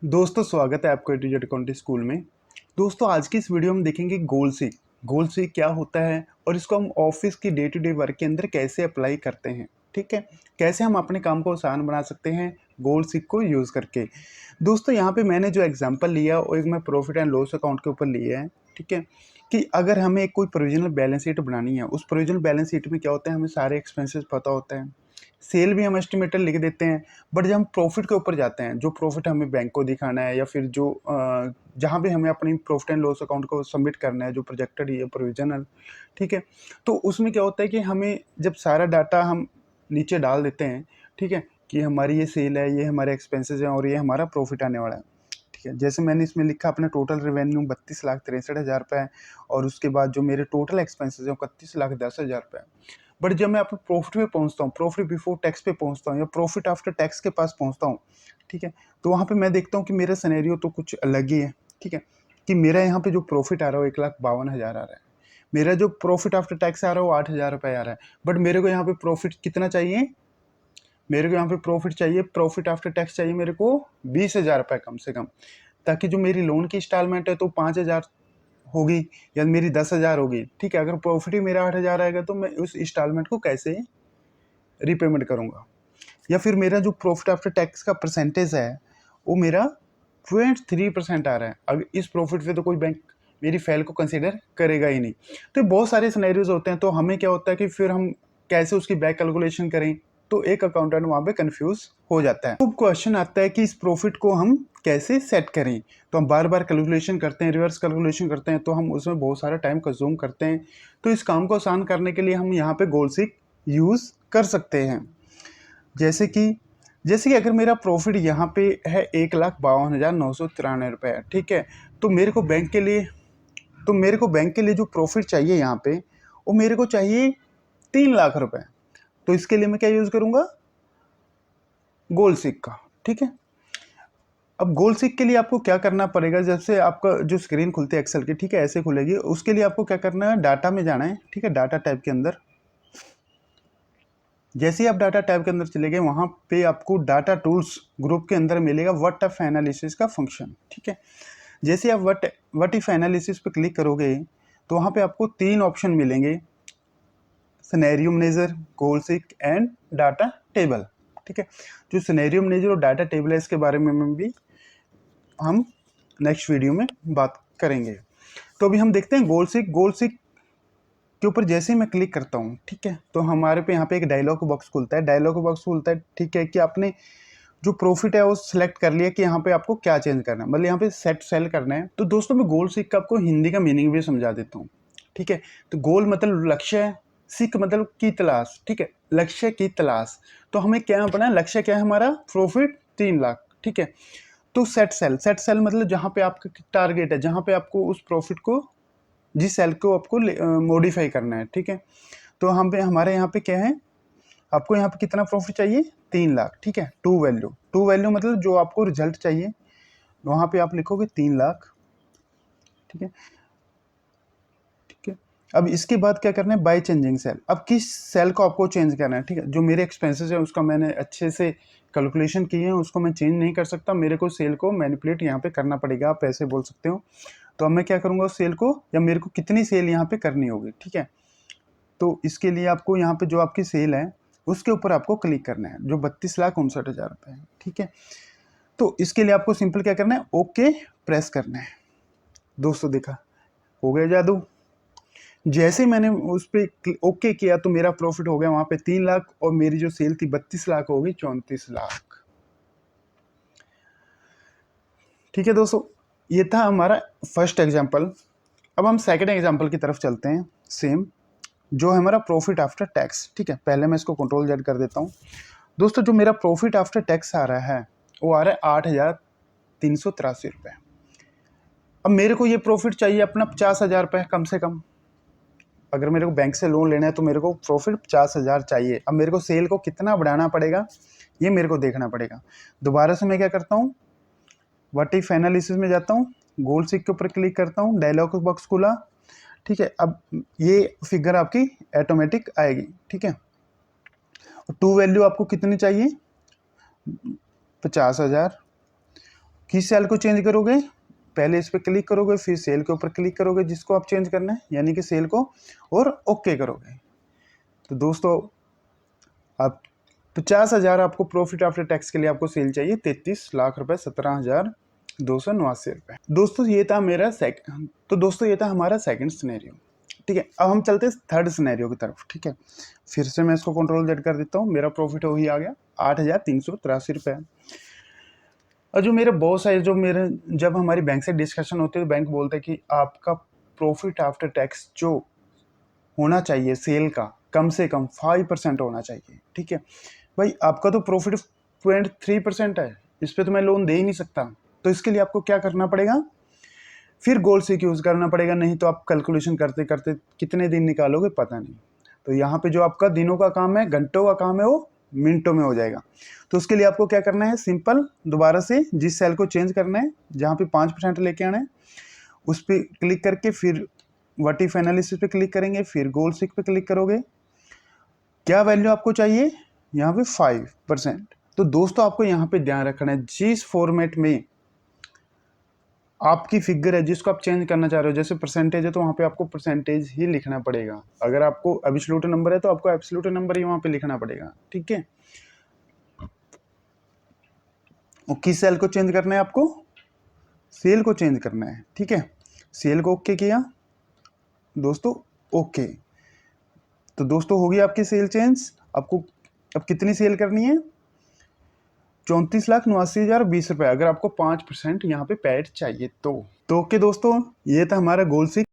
दोस्तों स्वागत है आपको एटीजेड अकाउंटिंग स्कूल में। दोस्तों आज की इस वीडियो में देखेंगे गोल सीक क्या होता है और इसको हम ऑफिस की डे टू डे वर्क के अंदर कैसे अप्लाई करते हैं। ठीक है, कैसे हम अपने काम को आसान बना सकते हैं गोल सीक को यूज़ करके। दोस्तों यहाँ पे मैंने जो एग्जांपल लिया वो एक मैं प्रॉफिट एंड लॉस अकाउंट के ऊपर लिया है। ठीक है, कि अगर हमें कोई प्रोविजनल बैलेंस शीट बनानी है, उस प्रोविजनल बैलेंस शीट में क्या होता है, हमें सारे एक्सपेंसेस पता होते हैं, सेल भी हम एस्टिमेटर लिख देते हैं। बट जब हम प्रॉफिट के ऊपर जाते हैं, जो प्रॉफिट हमें बैंक को दिखाना है या फिर जो जहाँ पे हमें अपनी प्रॉफिट एंड लॉस अकाउंट को सबमिट करना है, जो प्रोजेक्टेड या प्रोविजनल, ठीक है, तो उसमें क्या होता है कि हमें जब सारा डाटा हम नीचे डाल देते हैं, ठीक है, कि हमारी ये सेल है, ये हमारे एक्सपेंसेस हैं और ये हमारा प्रॉफिट आने वाला है। ठीक है, जैसे मैंने इसमें लिखा अपना टोटल रेवेन्यू 32,63,000 रुपये है और उसके बाद जो मेरे टोटल एक्सपेंसेस हैं 31,10,000 रुपये है। बट जब मैं अपने प्रॉफिट पे पहुंचता हूँ, प्रॉफिट बिफोर टैक्स पे पहुंचता हूँ या प्रॉफिट आफ्टर टैक्स के पास पहुंचता हूँ, ठीक है, तो वहाँ पे मैं देखता हूँ कि मेरा सिनेरियो तो कुछ अलग ही है। ठीक है, कि मेरा यहाँ पे जो प्रॉफिट आ रहा है वो 1,52,000 आ रहा है, मेरा जो प्रॉफिट आफ्टर टैक्स आ रहा है वो 8,000 रुपये आ रहा है। बट मेरे को यहाँ पे प्रॉफिट कितना चाहिए, मेरे को यहाँ पे प्रॉफिट चाहिए, प्रॉफिट आफ्टर टैक्स चाहिए मेरे को 20,000 रुपये कम से कम, ताकि जो मेरी लोन की इंस्टॉलमेंट है तो 5,000 होगी या मेरी 10,000 होगी। ठीक है, अगर प्रॉफिट ही मेरा 8,000 आएगा तो मैं उस इंस्टॉलमेंट को कैसे रीपेमेंट करूँगा। या फिर मेरा जो प्रॉफिट आफ्टर टैक्स का परसेंटेज है वो मेरा 0.3% आ रहा है, अगर इस प्रॉफिट पे तो कोई बैंक मेरी फेल को कंसिडर करेगा ही नहीं। तो बहुत सारे सिनेरियोज होते हैं, तो हमें क्या होता है कि फिर हम कैसे उसकी बैक कैलकुलेशन करें, तो एक अकाउंटेंट वहाँ पे कंफ्यूज हो जाता है। तो क्वेश्चन आता है कि इस प्रॉफिट को हम कैसे सेट करें, तो हम बार बार कैलकुलेशन करते हैं, रिवर्स कैलकुलेशन करते हैं, तो हम उसमें बहुत सारा टाइम कंज्यूम करते हैं। तो इस काम को आसान करने के लिए हम यहाँ पे गोल सीक यूज़ कर सकते हैं। जैसे कि अगर मेरा प्रॉफिट यहाँ पे है 1,52,993 रुपये, ठीक है, तो मेरे को बैंक के लिए जो प्रॉफिट चाहिए यहाँ पे वो मेरे को चाहिए 3 लाख रुपए। तो इसके लिए मैं क्या यूज़ करूँगा, गोल सीक का। ठीक है, अब गोल सीक के लिए आपको क्या करना पड़ेगा, जैसे आपका जो स्क्रीन खुलती है एक्सेल की, ठीक है, ऐसे खुलेगी, उसके लिए आपको क्या करना है, डाटा में जाना है। ठीक है, डाटा टैब के अंदर जैसे ही आप डाटा टैब के अंदर चले गए, वहाँ पे आपको डाटा टूल्स ग्रुप के अंदर मिलेगा व्हाट इफ एनालिसिस का फंक्शन। ठीक है, जैसे ही आप व्हाट इफ एनालिसिस पे क्लिक करोगे तो वहाँ पे आपको 3 ऑप्शन मिलेंगे, scenario manager, goal seek and data table. ठीक है, जो सिनेरियो मैनेजर और डाटा टेबल है इसके बारे में भी हम नेक्स्ट वीडियो में बात करेंगे। तो अभी हम देखते हैं गोल सीक के ऊपर जैसे ही मैं क्लिक करता हूँ, ठीक है, तो हमारे पे यहाँ पे एक डायलॉग बॉक्स खुलता है। ठीक है, कि आपने जो प्रॉफिट है वो सिलेक्ट कर लिया कि यहाँ पे आपको क्या चेंज करना है, मतलब यहाँ पे सेट सेल करना है। तो दोस्तों मैं गोल सीक का आपको हिंदी का मीनिंग भी समझा देता हूँ। ठीक है, तो गोल मतलब लक्ष्य है, सीक मतलब की तलाश। ठीक है, लक्ष्य की तलाश। तो हमें क्या अपना लक्ष्य क्या है, हमारा प्रॉफिट 3 लाख। ठीक है, तो सेट सेल मतलब जहाँ पे आपका टारगेट है, जहाँ पे आपको उस प्रॉफिट को, जिस सेल को आपको मॉडिफाई करना है। ठीक है, तो हम पे हमारे यहाँ पे क्या है, आपको यहाँ पे कितना प्रॉफिट चाहिए, 3 लाख। ठीक है, टू वैल्यू मतलब जो आपको रिजल्ट चाहिए, वहाँ पे आप लिखोगे 3 लाख। ठीक है, ठीक है, अब इसके बाद क्या करना है, बाय चेंजिंग सेल। अब किस सेल को आपको चेंज करना है, ठीक है, जो मेरे एक्सपेंसेस है उसका मैंने अच्छे से कैलकुलेशन किए हैं, उसको मैं चेंज नहीं कर सकता, मेरे को सेल को मैनिपुलेट यहाँ पे करना पड़ेगा, आप ऐसे बोल सकते हो। तो अब मैं क्या करूँगा, उस सेल को, या मेरे को कितनी सेल यहाँ पे करनी होगी। ठीक है, तो इसके लिए आपको यहाँ पे जो आपकी सेल है उसके ऊपर आपको क्लिक करना है, जो 32,59,000 रुपये है। ठीक है, तो इसके लिए आपको सिंपल क्या करना है, ओके प्रेस करना है। दोस्तों देखा, हो गया जादू। जैसे मैंने उस पर ओके किया तो मेरा प्रॉफिट हो गया वहाँ पे 3 लाख, और मेरी जो सेल थी 32 लाख हो गई 34 लाख। ठीक है दोस्तों, ये था हमारा फर्स्ट एग्जाम्पल। अब हम सेकेंड एग्जाम्पल की तरफ चलते हैं, सेम, जो है हमारा प्रॉफिट आफ्टर टैक्स। ठीक है, पहले मैं इसको कंट्रोल जेड कर देता हूँ। दोस्तों जो मेरा प्रॉफिट आफ्टर टैक्स आ रहा है वो आ रहा है 8,383 रुपये। अब मेरे को ये प्रॉफिट चाहिए अपना 50,000 रुपये कम से कम। अगर मेरे को बैंक से लोन लेना है तो मेरे को प्रॉफिट 50,000 चाहिए। अब मेरे को सेल को कितना बढ़ाना पड़ेगा ये मेरे को देखना पड़ेगा। दोबारा से मैं क्या करता हूँ, व्हाट इफ एनालिसिस में जाता हूँ, गोल सीक के ऊपर क्लिक करता हूँ, डायलॉग बॉक्स खुला। ठीक है, अब ये फिगर आपकी ऑटोमेटिक आएगी। ठीक है, टू वैल्यू आपको कितनी चाहिए, 50,000, किस सेल को चेंज करोगे, पहले इस पर क्लिक करोगे, फिर सेल के ऊपर क्लिक करोगे जिसको आप चेंज करना है, यानी कि सेल को, और ओके करोगे। तो दोस्तों आप 50,000 आपको प्रॉफिट आफ्टर टैक्स के लिए आपको सेल चाहिए, 33 लाख रुपए, 17,289 रुपए। दोस्तों ये था हमारा सेकंड सिनेरियो। ठीक है, अब हम चलते हैं थर्ड सिनेरियो की तरफ। ठीक है, फिर से मैं इसको कंट्रोल जेड कर देता हूँ। मेरा प्रॉफिट वही आ गया 8,383 रुपये। और जो मेरे बॉस है, जब हमारी बैंक से डिस्कशन होती है तो बैंक बोलते हैं कि आपका प्रॉफिट आफ्टर टैक्स जो होना चाहिए सेल का, कम से कम 5% होना चाहिए। ठीक है भाई, आपका तो प्रॉफिट 0.3% है, इस पर तो मैं लोन दे ही नहीं सकता। तो इसके लिए आपको क्या करना पड़ेगा, फिर गोल सीक यूज़ करना पड़ेगा, नहीं तो आप कैलकुलेशन करते करते कितने दिन निकालोगे पता नहीं। तो यहाँ पे जो आपका दिनों का काम है, घंटों का काम है, वो मिनटों में हो जाएगा। तो उसके लिए आपको क्या करना है, सिंपल दोबारा से जिस सेल को चेंज करना है, जहाँ पे 5% लेके आना है, उस पर क्लिक करके फिर व्हाट इफ एनालिसिस पे क्लिक करेंगे, फिर गोल सीक पे क्लिक करोगे। क्या वैल्यू आपको चाहिए, यहाँ पे 5%। तो दोस्तों आपको यहाँ पे ध्यान रखना है, जिस फॉर्मेट में आपकी फिगर है जिसको आप चेंज करना चाह रहे हो, जैसे परसेंटेज है तो वहाँ पे आपको परसेंटेज ही लिखना पड़ेगा। अगर आपको एब्सोल्यूट नंबर है तो आपको एब्सोल्यूट नंबर ही वहाँ पे लिखना पड़ेगा। ठीक है, और किस सेल को चेंज करना है, आपको सेल को चेंज करना है। ठीक है, सेल को ओके किया दोस्तों, ओके। तो दोस्तों होगी आपकी सेल चेंज। आपको अब कितनी सेल करनी है, 34,89,020 रुपये, अगर आपको 5% यहाँ पे पैड चाहिए तो ओके दोस्तों, ये था हमारा गोल सीक।